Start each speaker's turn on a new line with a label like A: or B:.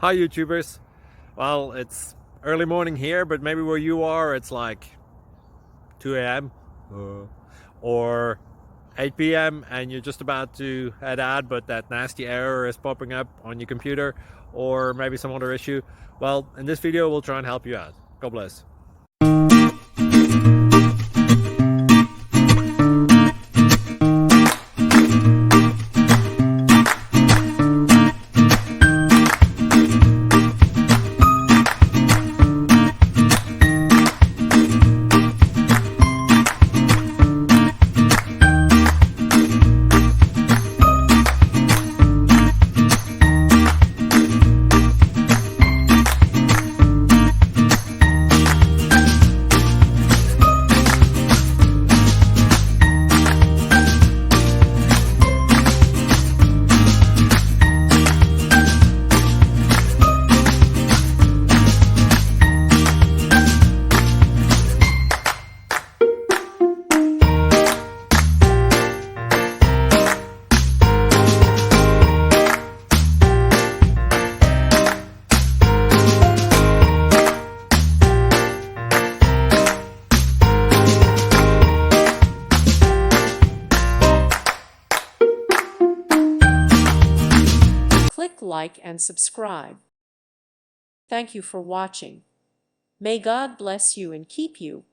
A: Hi YouTubers. Well, it's early morning here, but maybe where you are it's like 2 a.m. or 8 p.m. and you're just about to head out, but that nasty error is popping up on your computer, or maybe some other issue. Well, in this video we'll try and help you out. God bless.
B: Click like and subscribe. Thank you for watching. May God bless you and keep you.